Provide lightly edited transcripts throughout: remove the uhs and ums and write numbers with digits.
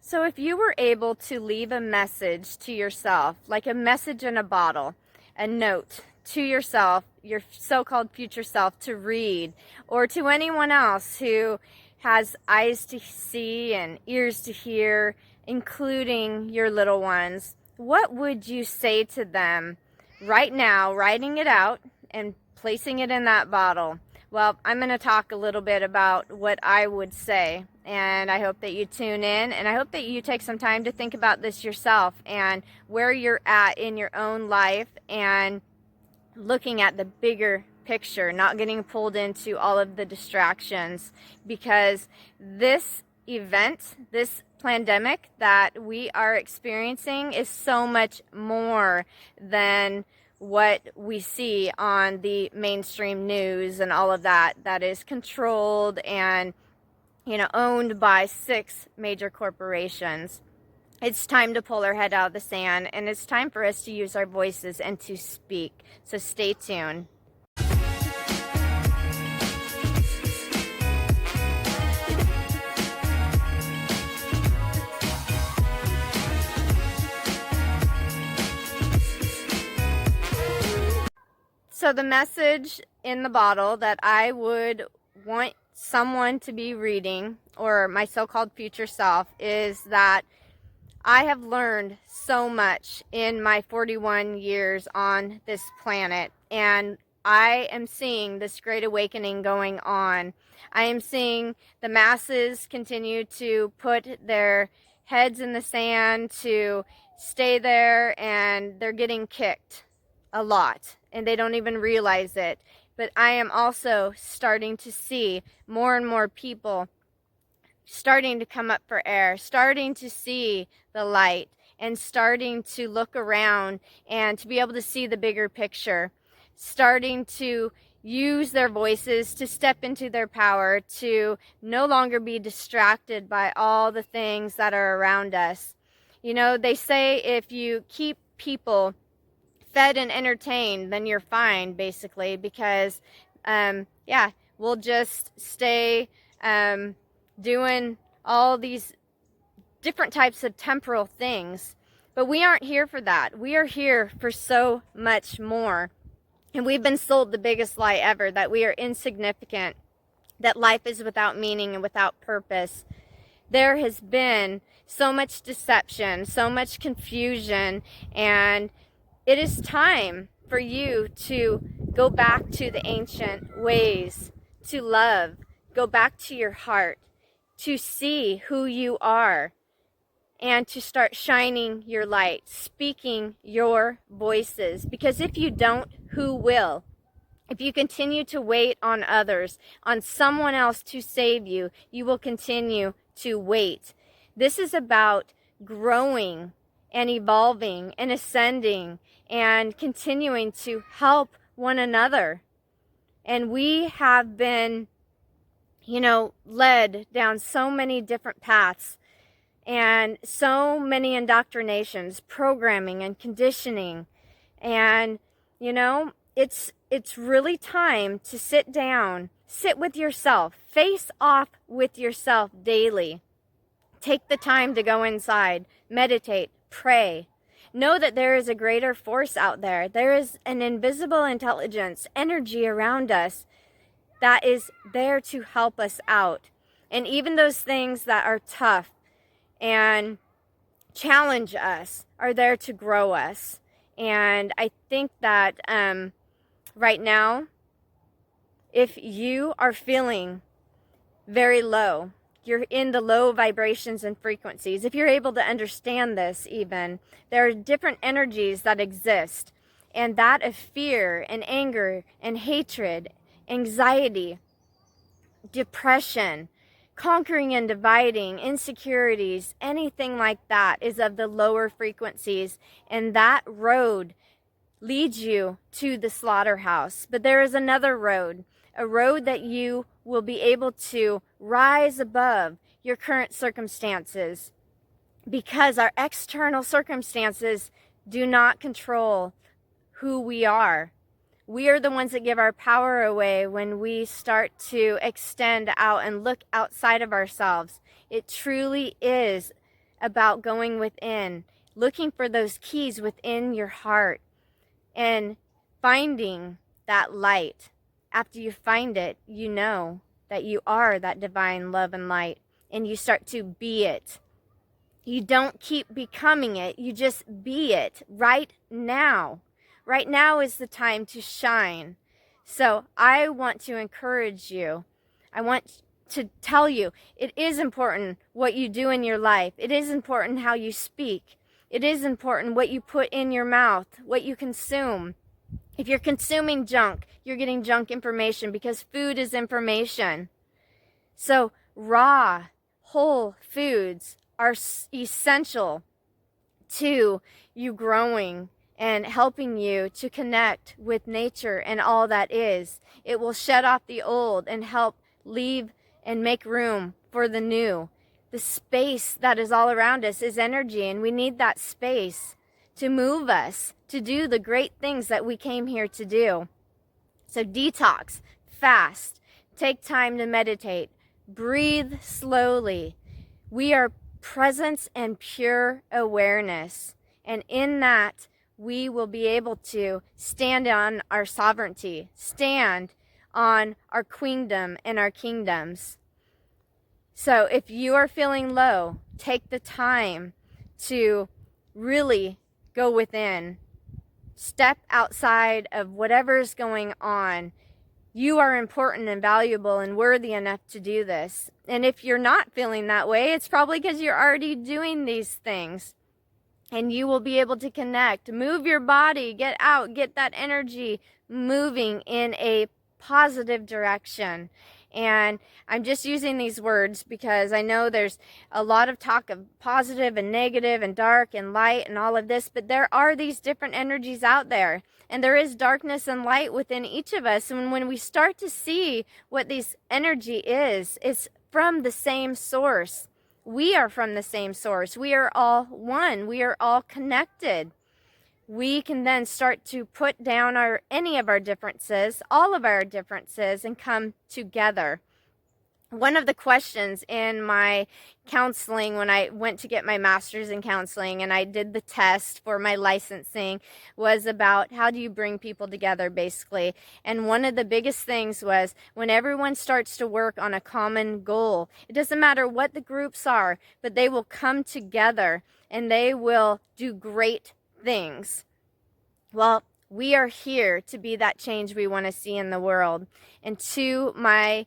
So if you were able to leave a message to yourself, like a message in a bottle, a note to yourself, your so-called future self to read, or to anyone else who has eyes to see and ears to hear, including your little ones, what would you say to them right now, writing it out and placing it in that bottle? Well, I'm going to talk a little bit about what I would say, and I hope that you tune in, and I hope that you take some time to think about this yourself and where you're at in your own life and looking at the bigger picture, not getting pulled into all of the distractions, because this event, this pandemic that we are experiencing is so much more than what we see on the mainstream news and all of that is controlled and, owned by 6 major corporations. It's time to pull our head out of the sand, and it's time for us to use our voices and to speak. So stay tuned. So the message in the bottle that I would want someone to be reading, or my so-called future self, is that I have learned so much in my 41 years on this planet, and I am seeing this great awakening going on. I am seeing the masses continue to put their heads in the sand to stay there, and they're getting kicked a lot, and they don't even realize it. But I am also starting to see more and more people starting to come up for air, starting to see the light, and starting to look around and to be able to see the bigger picture, starting to use their voices to step into their power, to no longer be distracted by all the things that are around us. They say if you keep people fed and entertained, then you're fine, basically, because we'll just stay doing all these different types of temporal things. But we aren't here for that. We are here for so much more. And we've been sold the biggest lie ever, that we are insignificant, that life is without meaning and without purpose. There has been so much deception, so much confusion, and it is time for you to go back to the ancient ways, to love, go back to your heart, to see who you are, and to start shining your light, speaking your voices. Because if you don't, who will? If you continue to wait on others, on someone else to save you, you will continue to wait. This is about growing and evolving and ascending and continuing to help one another. And we have been, led down so many different paths and so many indoctrinations, programming and conditioning. And, it's really time to sit down, sit with yourself, face off with yourself daily. Take the time to go inside, meditate, pray. Know that there is a greater force out there. There is an invisible intelligence, energy around us that is there to help us out. And even those things that are tough and challenge us are there to grow us. And I think that right now, if you are feeling very low, you're in the low vibrations and frequencies. If you're able to understand this, even, there are different energies that exist, and that of fear and anger and hatred, anxiety, depression, conquering and dividing, insecurities, anything like that is of the lower frequencies, and that road leads you to the slaughterhouse. But there is another road, a road that you will be able to rise above your current circumstances, because our external circumstances do not control who we are. We are the ones that give our power away when we start to extend out and look outside of ourselves. It truly is about going within, looking for those keys within your heart and finding that light. After you find it, you know that you are that divine love and light, and you start to be it. You don't keep becoming it, you just be it right now. Right now is the time to shine. So I want to encourage you. I want to tell you, it is important what you do in your life. It is important how you speak. It is important what you put in your mouth, what you consume. If you're consuming junk, you're getting junk information, because food is information. So raw, whole foods are essential to you growing and helping you to connect with nature and all that is. It will shed off the old and help leave and make room for the new. The space that is all around us is energy, and we need that space to move us to do the great things that we came here to do. So detox, fast, take time to meditate, breathe slowly. We are presence and pure awareness. And in that, we will be able to stand on our sovereignty, stand on our queendom and our kingdoms. So if you are feeling low, take the time to really go within. Step outside of whatever's going on. You are important and valuable and worthy enough to do this. And if you're not feeling that way, it's probably because you're already doing these things. And you will be able to connect. Move your body, get out, get that energy moving in a positive direction. And I'm just using these words because I know there's a lot of talk of positive and negative and dark and light and all of this, but there are these different energies out there. And there is darkness and light within each of us. And when we start to see what this energy is, it's from the same source. We are from the same source. We are all one. We are all connected. We can then start to put down any of our differences, all of our differences, and come together. One of the questions in my counseling when I went to get my master's in counseling and I did the test for my licensing was about how do you bring people together, basically. And one of the biggest things was when everyone starts to work on a common goal, it doesn't matter what the groups are, but they will come together and they will do great things. Well, we are here to be that change we want to see in the world. And to my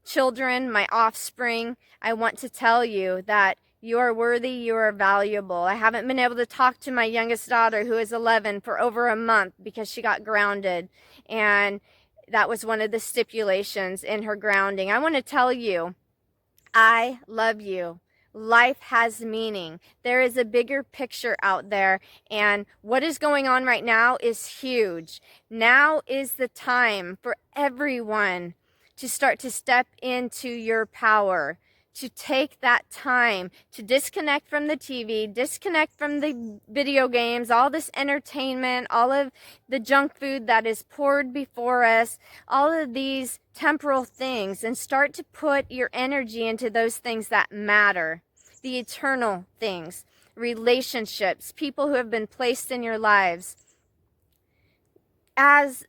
children, my offspring, I want to tell you that you are worthy, you are valuable. I haven't been able to talk to my youngest daughter, who is 11, for over a month because she got grounded. And that was one of the stipulations in her grounding. I want to tell you, I love you. Life has meaning. There is a bigger picture out there, and what is going on right now is huge. Now is the time for everyone to start to step into your power, to take that time to disconnect from the TV, disconnect from the video games, all this entertainment, all of the junk food that is poured before us, all of these temporal things, and start to put your energy into those things that matter, the eternal things, relationships, people who have been placed in your lives. As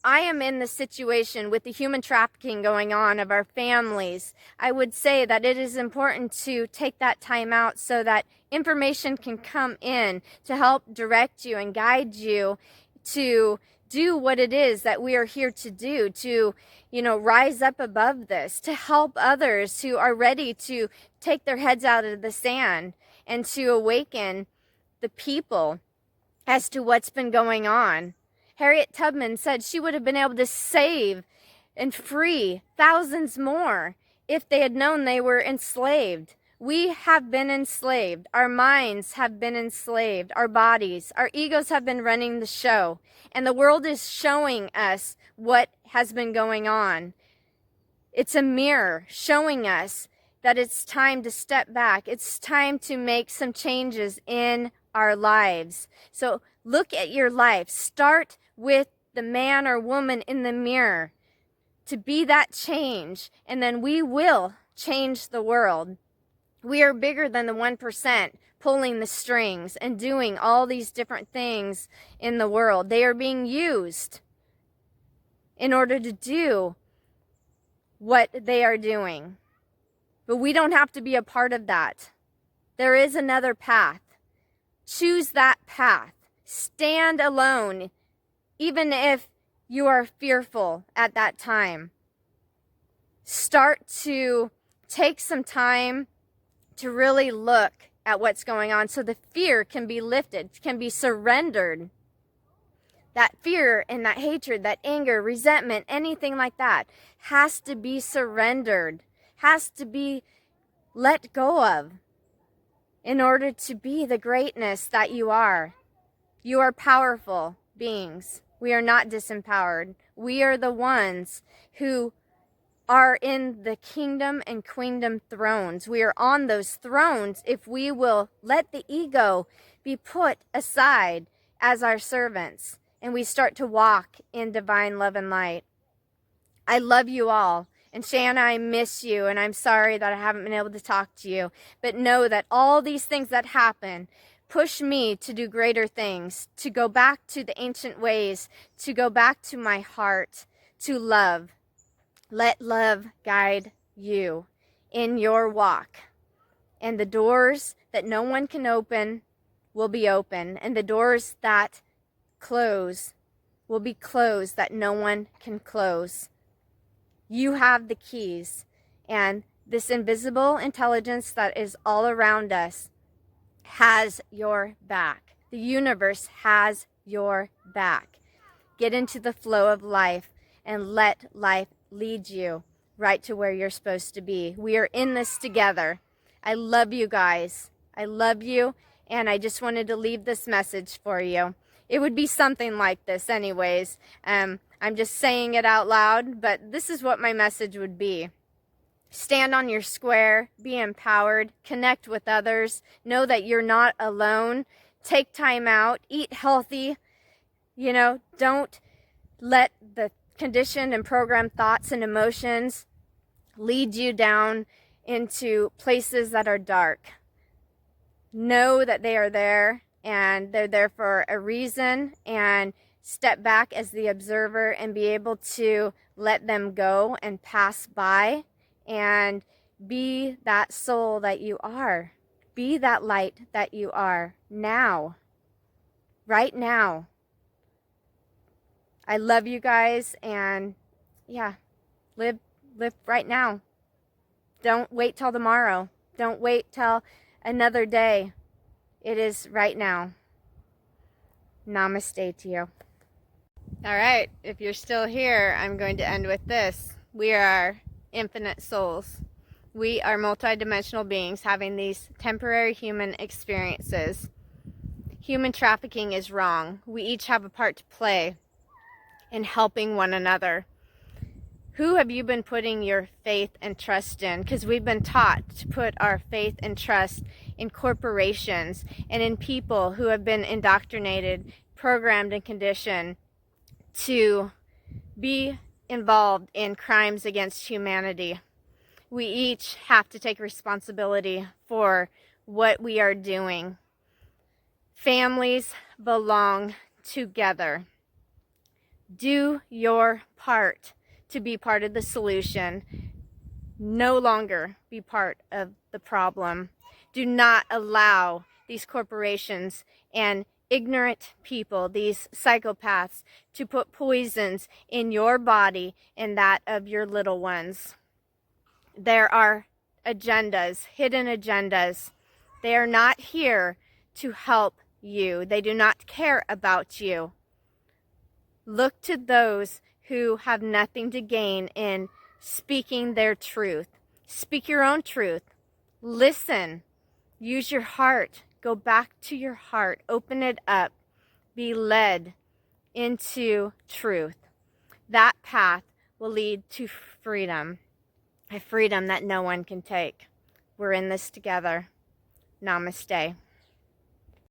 I am in the situation with the human trafficking going on of our families, I would say that it is important to take that time out so that information can come in to help direct you and guide you to do what it is that we are here to do, to, rise up above this, to help others who are ready to take their heads out of the sand and to awaken the people as to what's been going on. Harriet Tubman said she would have been able to save and free thousands more if they had known they were enslaved. We have been enslaved. Our minds have been enslaved. Our bodies, our egos have been running the show. And the world is showing us what has been going on. It's a mirror showing us that it's time to step back. It's time to make some changes in our lives. So look at your life. Start with the man or woman in the mirror to be that change, and then we will change the world. We are bigger than the 1% pulling the strings and doing all these different things in the world. They are being used in order to do what they are doing. But we don't have to be a part of that. There is another path. Choose that path. Stand alone, even if you are fearful at that time. Start to take some time to really look at what's going on so the fear can be lifted, can be surrendered. That fear and that hatred, that anger, resentment, anything like that has to be surrendered, has to be let go of in order to be the greatness that you are. You are powerful beings. We are not disempowered. We are the ones who are in the kingdom and queendom thrones. We are on those thrones if we will let the ego be put aside as our servants and we start to walk in divine love and light. I love you all. And Shanna, I miss you, and I'm sorry that I haven't been able to talk to you. But know that all these things that happen push me to do greater things, to go back to the ancient ways, to go back to my heart, to love. Let love guide you in your walk. And the doors that no one can open will be open. And the doors that close will be closed that no one can close. You have the keys. And this invisible intelligence that is all around us has your back. The universe has your back. Get into the flow of life and let life lead you right to where you're supposed to be. We are in this together. I love you guys. I love you, and I just wanted to leave this message for you. It would be something like this anyways. I'm just saying it out loud, but this is what my message would be. Stand on your square, be empowered, connect with others, know that you're not alone, take time out, eat healthy, don't let the conditioned and programmed thoughts and emotions lead you down into places that are dark. Know that they are there and they're there for a reason, and step back as the observer and be able to let them go and pass by and be that soul that you are. Be that light that you are now. Right now. I love you guys, and yeah, live right now. Don't wait till tomorrow. Don't wait till another day. It is right now. Namaste to you. All right, if you're still here, I'm going to end with this. We are infinite souls. We are multidimensional beings having these temporary human experiences. Human trafficking is wrong. We each have a part to play in helping one another. Who have you been putting your faith and trust in? Because we've been taught to put our faith and trust in corporations and in people who have been indoctrinated, programmed, and conditioned to be involved in crimes against humanity. We each have to take responsibility for what we are doing. Families belong together. Do your part to be part of the solution. No longer be part of the problem. Do not allow these corporations and ignorant people, these psychopaths, to put poisons in your body and that of your little ones. There are agendas, hidden agendas. They are not here to help you. They do not care about you. Look to those who have nothing to gain in speaking their truth. Speak your own truth. Listen. Use your heart. Go back to your heart. Open it up. Be led into truth. That path will lead to freedom. A freedom that no one can take. We're in this together. Namaste.